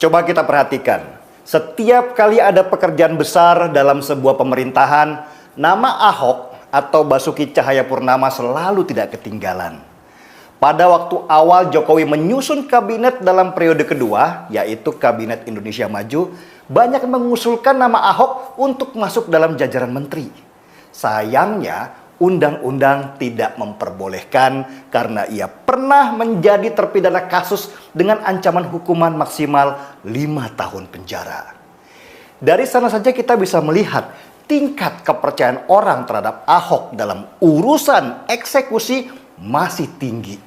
Coba kita perhatikan, setiap kali ada pekerjaan besar dalam sebuah pemerintahan, nama Ahok atau Basuki Cahayapurnama selalu tidak ketinggalan. Pada waktu awal Jokowi menyusun kabinet dalam periode kedua, yaitu Kabinet Indonesia Maju, banyak mengusulkan nama Ahok untuk masuk dalam jajaran menteri. Sayangnya, undang-undang tidak memperbolehkan karena ia pernah menjadi terpidana kasus dengan ancaman hukuman maksimal 5 tahun penjara. Dari sana saja kita bisa melihat tingkat kepercayaan orang terhadap Ahok dalam urusan eksekusi masih tinggi.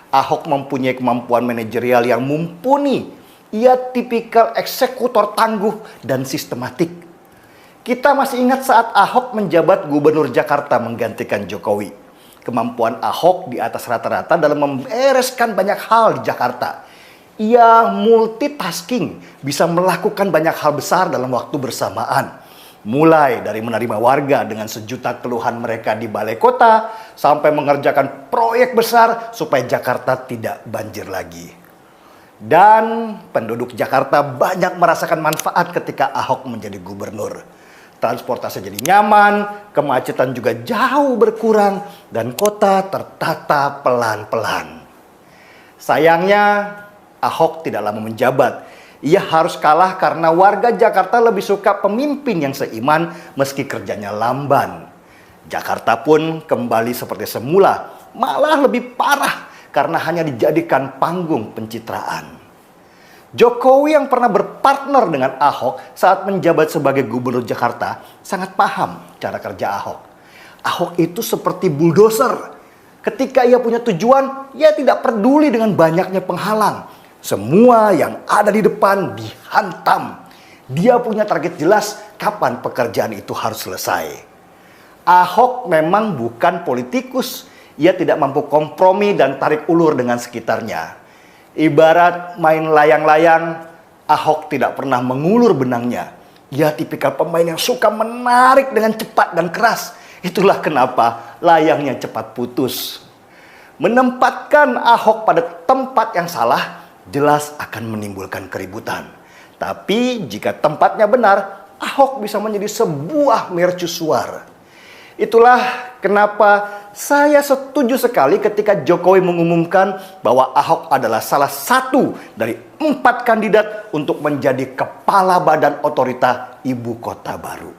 Ahok mempunyai kemampuan manajerial yang mumpuni. Ia tipikal eksekutor tangguh dan sistematik. Kita masih ingat saat Ahok menjabat Gubernur Jakarta menggantikan Jokowi. Kemampuan Ahok di atas rata-rata dalam membereskan banyak hal di Jakarta. Ia multitasking, bisa melakukan banyak hal besar dalam waktu bersamaan. Mulai dari menerima warga dengan sejuta keluhan mereka di balai kota, sampai mengerjakan proyek besar supaya Jakarta tidak banjir lagi. Dan penduduk Jakarta banyak merasakan manfaat ketika Ahok menjadi gubernur. Transportasi jadi nyaman, kemacetan juga jauh berkurang, dan kota tertata pelan-pelan. Sayangnya, Ahok tidak lama menjabat. Ia harus kalah karena warga Jakarta lebih suka pemimpin yang seiman meski kerjanya lamban. Jakarta pun kembali seperti semula, malah lebih parah karena hanya dijadikan panggung pencitraan. Jokowi yang pernah berpartner dengan Ahok saat menjabat sebagai gubernur Jakarta sangat paham cara kerja Ahok. Ahok itu seperti bulldozer. Ketika ia punya tujuan, ia tidak peduli dengan banyaknya penghalang. Semua yang ada di depan dihantam. Dia punya target jelas kapan pekerjaan itu harus selesai. Ahok memang bukan politikus. Ia tidak mampu kompromi dan tarik ulur dengan sekitarnya. Ibarat main layang-layang, Ahok tidak pernah mengulur benangnya. Ia tipikal pemain yang suka menarik dengan cepat dan keras. Itulah kenapa layangnya cepat putus. Menempatkan Ahok pada tempat yang salah jelas akan menimbulkan keributan. Tapi jika tempatnya benar, Ahok bisa menjadi sebuah mercusuar. Itulah kenapa saya setuju sekali ketika Jokowi mengumumkan bahwa Ahok adalah salah satu dari 4 kandidat untuk menjadi kepala badan otorita ibu kota baru.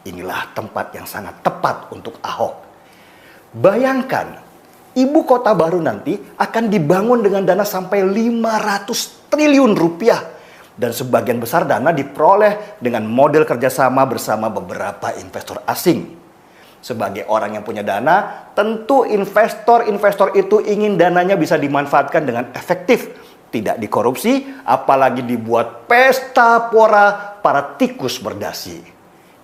Inilah tempat yang sangat tepat untuk Ahok. Bayangkan, ibu kota baru nanti akan dibangun dengan dana sampai 500 triliun rupiah. Dan sebagian besar dana diperoleh dengan model kerjasama bersama beberapa investor asing. Sebagai orang yang punya dana, tentu investor-investor itu ingin dananya bisa dimanfaatkan dengan efektif. Tidak dikorupsi, apalagi dibuat pesta pora para tikus berdasi.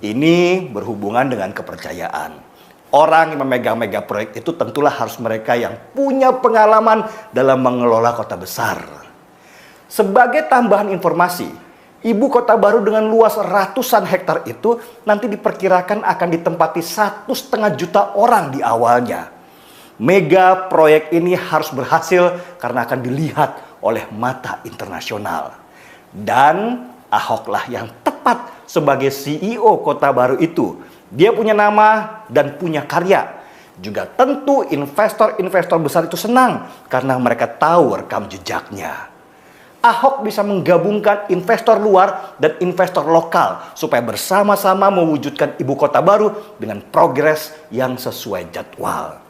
Ini berhubungan dengan kepercayaan. Orang yang memegang mega proyek itu tentulah harus mereka yang punya pengalaman dalam mengelola kota besar. Sebagai tambahan informasi, ibu kota baru dengan luas ratusan hektar itu nanti diperkirakan akan ditempati 1,5 juta orang di awalnya. Mega proyek ini harus berhasil karena akan dilihat oleh mata internasional. Dan Ahoklah yang tepat sebagai CEO kota baru itu. Dia punya nama dan punya karya. Juga tentu investor-investor besar itu senang karena mereka tahu rekam jejaknya. Ahok bisa menggabungkan investor luar dan investor lokal supaya bersama-sama mewujudkan ibu kota baru dengan progres yang sesuai jadwal.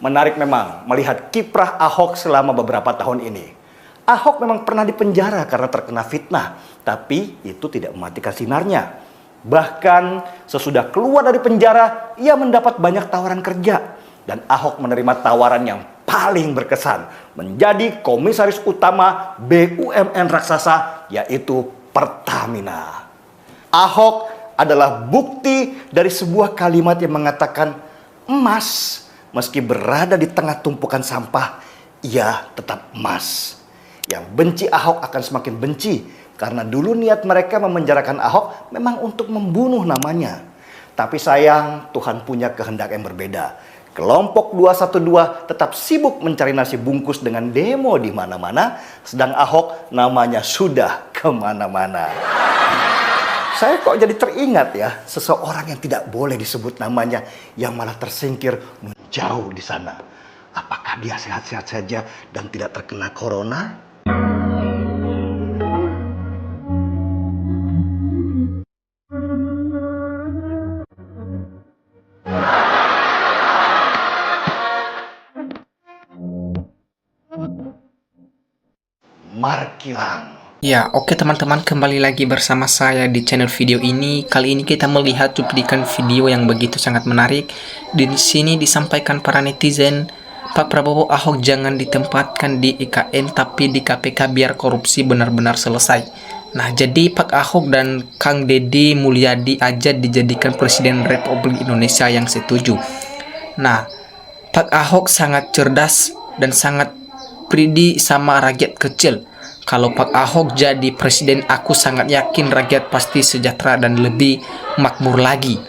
Menarik memang melihat kiprah Ahok selama beberapa tahun ini. Ahok memang pernah dipenjara karena terkena fitnah, tapi itu tidak mematikan sinarnya. Bahkan sesudah keluar dari penjara, ia mendapat banyak tawaran kerja. Dan Ahok menerima tawaran yang paling berkesan, menjadi komisaris utama BUMN raksasa, yaitu Pertamina. Ahok adalah bukti dari sebuah kalimat yang mengatakan, emas meski berada di tengah tumpukan sampah, ia tetap emas. Yang benci Ahok akan semakin benci, karena dulu niat mereka memenjarakan Ahok memang untuk membunuh namanya. Tapi sayang, Tuhan punya kehendak yang berbeda. Kelompok 212 tetap sibuk mencari nasi bungkus dengan demo di mana-mana, sedang Ahok namanya sudah kemana-mana. Saya kok jadi teringat ya, seseorang yang tidak boleh disebut namanya, yang malah tersingkir menjauh di sana. Apakah dia sehat-sehat saja dan tidak terkena corona? Markilang. Ya, oke teman-teman, kembali lagi bersama saya di channel video ini. Kali ini kita melihat cuplikan video yang begitu sangat menarik. Di sini disampaikan para netizen, Pak Prabowo Ahok jangan ditempatkan di IKN tapi di KPK biar korupsi benar-benar selesai. Nah, jadi Pak Ahok dan Kang Deddy Mulyadi aja dijadikan Presiden Republik Indonesia yang setuju. Nah, Pak Ahok sangat cerdas dan sangat pridi sama rakyat kecil. Kalau Pak Ahok jadi presiden, aku sangat yakin rakyat pasti sejahtera dan lebih makmur lagi.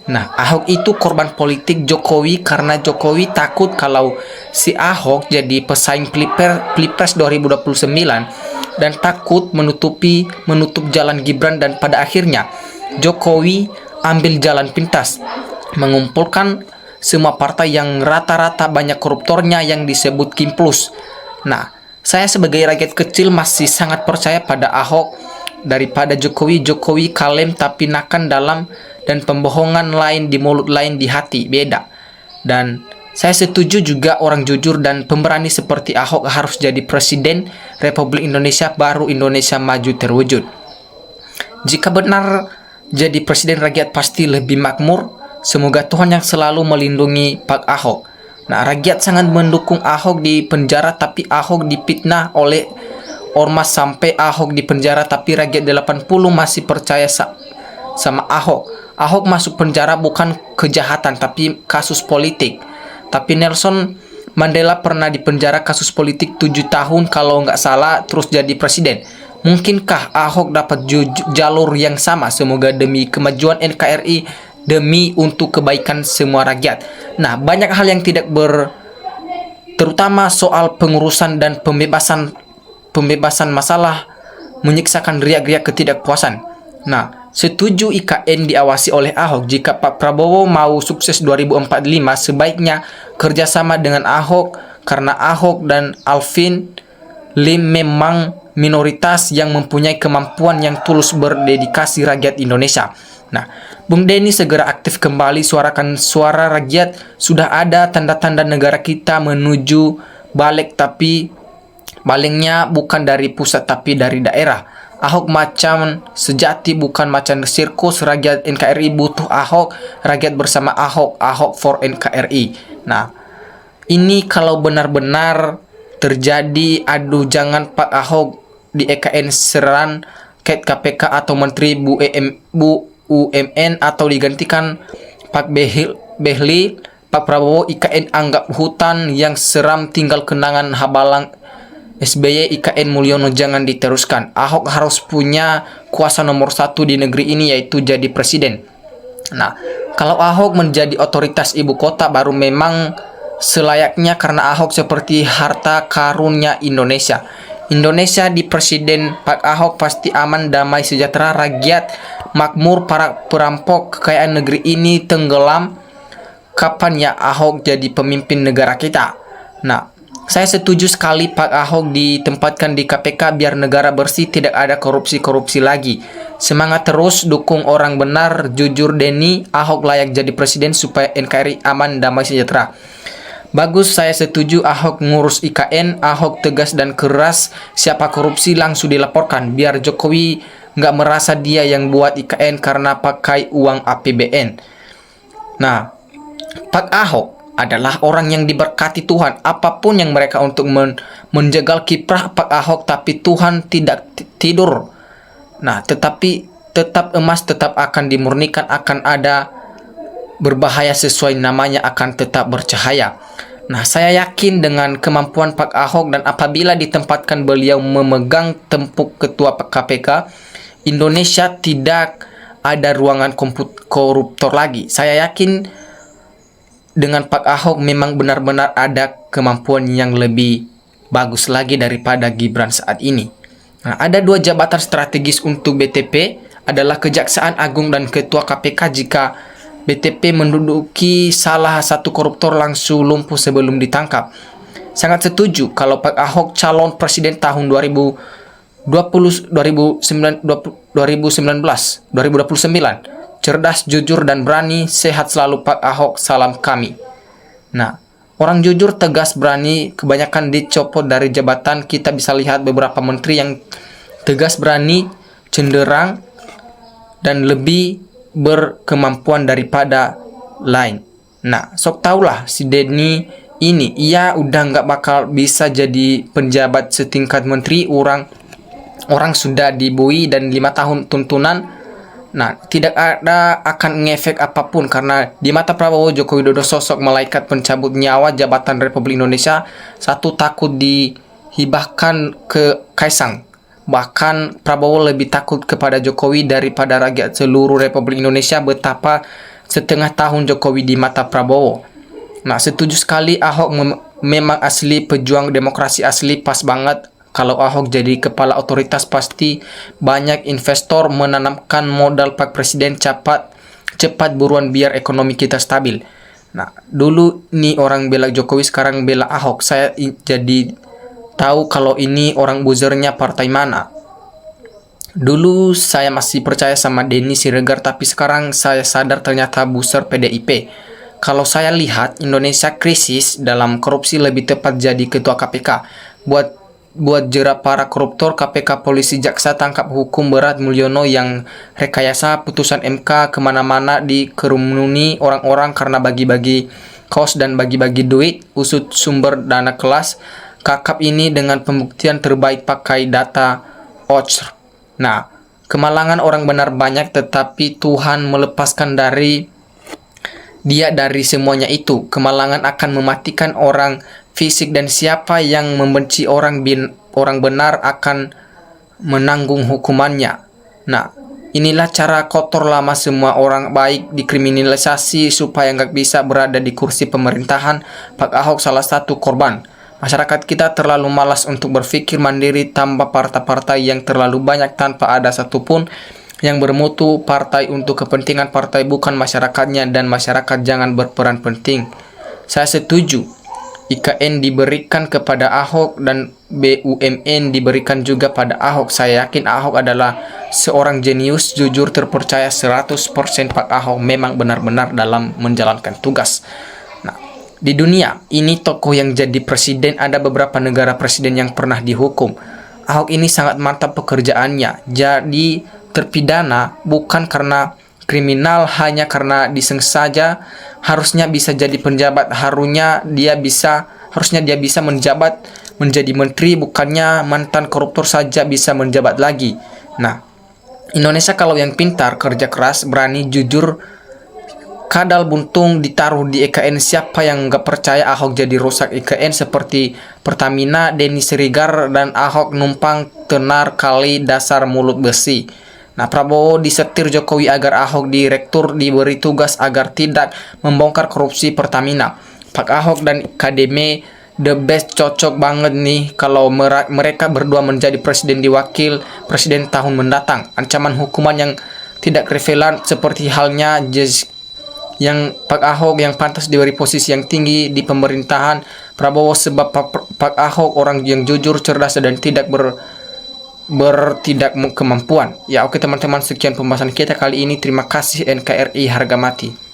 Nah, Ahok itu korban politik Jokowi karena Jokowi takut kalau si Ahok jadi pesaing Pilpres 2029 dan takut menutup jalan Gibran, dan pada akhirnya Jokowi ambil jalan pintas, mengumpulkan semua partai yang rata-rata banyak koruptornya yang disebut Kim Plus. Nah, saya sebagai rakyat kecil masih sangat percaya pada Ahok daripada Jokowi. Jokowi kalem tapi nakan dalam, dan pembohongan lain di mulut lain di hati, beda. Dan saya setuju juga orang jujur dan pemberani seperti Ahok harus jadi Presiden Republik Indonesia, baru Indonesia maju terwujud. Jika benar jadi Presiden, rakyat pasti lebih makmur. Semoga Tuhan yang selalu melindungi Pak Ahok. Nah, rakyat sangat mendukung Ahok di penjara, tapi Ahok dipitnah oleh ormas sampai Ahok di penjara, tapi rakyat 80 masih percaya sama Ahok. Ahok masuk penjara bukan kejahatan, tapi kasus politik. Tapi Nelson Mandela pernah di penjara kasus politik 7 tahun kalau nggak salah, terus jadi presiden. Mungkinkah Ahok dapat jalur yang sama? Semoga demi kemajuan NKRI, demi untuk kebaikan semua rakyat. Nah, banyak hal yang tidak terutama soal pengurusan dan pembebasan masalah menyiksakan riak-riak ketidakpuasan. Nah, setuju IKN diawasi oleh Ahok. Jika Pak Prabowo mau sukses 2045, sebaiknya kerjasama dengan Ahok, karena Ahok dan Alvin Lim memang minoritas yang mempunyai kemampuan yang tulus berdedikasi rakyat Indonesia. Nah, Bung Denny segera aktif kembali, suarakan suara rakyat. Sudah ada tanda-tanda negara kita menuju balik, tapi baliknya bukan dari pusat tapi dari daerah. Ahok macam sejati, bukan macam sirkus. Rakyat NKRI butuh Ahok, rakyat bersama Ahok, Ahok for NKRI. Nah, ini kalau benar-benar terjadi, aduh jangan Pak Ahok di EKN seran kait KPK atau Menteri UMN atau digantikan Pak Behli. Pak Prabowo IKN anggap hutan yang seram, tinggal kenangan Habalang. SBY IKN Mulyono jangan diteruskan. Ahok harus punya kuasa nomor 1 di negeri ini, yaitu jadi presiden. Nah, kalau Ahok menjadi otoritas ibu kota baru memang selayaknya, karena Ahok seperti harta karunnya Indonesia. Indonesia di presiden Pak Ahok pasti aman, damai, sejahtera, rakyat makmur, para perampok kekayaan negeri ini tenggelam. Kapan ya Ahok jadi pemimpin negara kita? Nah, saya setuju sekali Pak Ahok ditempatkan di KPK biar negara bersih, tidak ada korupsi-korupsi lagi. Semangat terus, dukung orang benar, jujur Denny. Ahok layak jadi presiden supaya NKRI aman, damai, sejahtera. Bagus, saya setuju Ahok ngurus IKN. Ahok tegas dan keras, siapa korupsi langsung dilaporkan, biar Jokowi nggak merasa dia yang buat IKN karena pakai uang APBN. Nah, Pak Ahok adalah orang yang diberkati Tuhan. Apapun yang mereka untuk menjegal kiprah Pak Ahok, tapi Tuhan tidak tidur. Nah, tetapi tetap emas tetap akan dimurnikan, akan ada berbahaya sesuai namanya, akan tetap bercahaya. Nah, saya yakin dengan kemampuan Pak Ahok, dan apabila ditempatkan beliau memegang tempuk ketua KPK, Indonesia tidak ada ruangan koruptor lagi. Saya yakin dengan Pak Ahok memang benar-benar ada kemampuan yang lebih bagus lagi daripada Gibran saat ini. Nah, ada 2 jabatan strategis untuk BTP adalah Kejaksaan Agung dan Ketua KPK. Jika BTP menduduki salah satu koruptor langsung lumpuh sebelum ditangkap. Sangat setuju kalau Pak Ahok calon presiden tahun 2029. Cerdas, jujur, dan berani. Sehat selalu Pak Ahok, salam kami. Nah, orang jujur, tegas, berani kebanyakan dicopot dari jabatan. Kita bisa lihat beberapa menteri yang tegas, berani, cenderang, dan lebih berkemampuan daripada lain. Nah, sok tahulah si Denny ini, ia udah nggak bakal bisa jadi penjabat setingkat menteri. Orang sudah dibui dan 5 tahun tuntunan. Nah, tidak ada akan ngefek apapun karena di mata Prabowo, Joko Widodo sosok malaikat pencabut nyawa jabatan Republik Indonesia. Satu, takut dihibahkan ke Kaisang. Bahkan Prabowo lebih takut kepada Jokowi daripada rakyat seluruh Republik Indonesia. Betapa setengah tahun Jokowi di mata Prabowo. Nah, setuju sekali, Ahok memang asli pejuang demokrasi asli, pas banget. Kalau Ahok jadi kepala otoritas pasti banyak investor menanamkan modal. Pak Presiden cepat buruan biar ekonomi kita stabil. Nah, dulu nih orang bela Jokowi, sekarang bela Ahok. Saya jadi tahu kalau ini orang buzzernya partai mana. Dulu saya masih percaya sama Denny Siregar, tapi sekarang saya sadar ternyata buzzer PDIP. Kalau saya lihat Indonesia krisis dalam korupsi, lebih tepat jadi ketua KPK. Buat jerat para koruptor, KPK, polisi, jaksa, tangkap, hukum berat Mulyono yang rekayasa putusan MK kemana-mana, dikerumuni orang-orang karena bagi-bagi kos dan bagi-bagi duit, usut sumber dana kelas kakap ini dengan pembuktian terbaik pakai data OCR. Nah, kemalangan orang benar banyak, tetapi Tuhan melepaskan dari semuanya itu. Kemalangan akan mematikan orang fisik, dan siapa yang membenci orang benar akan menanggung hukumannya. Nah, inilah cara kotor lama semua orang baik dikriminalisasi supaya nggak bisa berada di kursi pemerintahan. Pak Ahok salah satu korban. Masyarakat kita terlalu malas untuk berpikir mandiri, tambah partai-partai yang terlalu banyak tanpa ada satupun yang bermutu. Partai untuk kepentingan partai, bukan masyarakatnya, dan masyarakat jangan berperan penting. Saya setuju IKN diberikan kepada Ahok dan BUMN diberikan juga pada Ahok. Saya yakin Ahok adalah seorang jenius, jujur, terpercaya 100%. Pak Ahok memang benar-benar dalam menjalankan tugas. Nah, di dunia ini tokoh yang jadi presiden, ada beberapa negara presiden yang pernah dihukum. Ahok ini sangat mantap pekerjaannya. Jadi terpidana bukan karena kriminal, hanya karena diseng saja. Harusnya bisa jadi penjabat, harusnya dia bisa menjabat menjadi menteri, bukannya mantan koruptor saja bisa menjabat lagi. Nah, Indonesia kalau yang pintar, kerja keras, berani, jujur, kadal buntung ditaruh di IKN. Siapa yang nggak percaya Ahok jadi rusak IKN seperti Pertamina, Denny Siregar, dan Ahok numpang tenar kali dasar mulut besi. Nah, Prabowo disetir Jokowi agar Ahok direktur diberi tugas agar tidak membongkar korupsi Pertamina. Pak Ahok dan KDM the best, cocok banget nih kalau mereka berdua menjadi presiden di wakil presiden tahun mendatang. Ancaman hukuman yang tidak relevan seperti halnya yang Pak Ahok yang pantas diberi posisi yang tinggi di pemerintahan Prabowo, sebab Pak Ahok orang yang jujur, cerdas, dan tidak kemampuan. Ya, oke teman-teman, sekian pembahasan kita kali ini. Terima kasih. NKRI harga mati.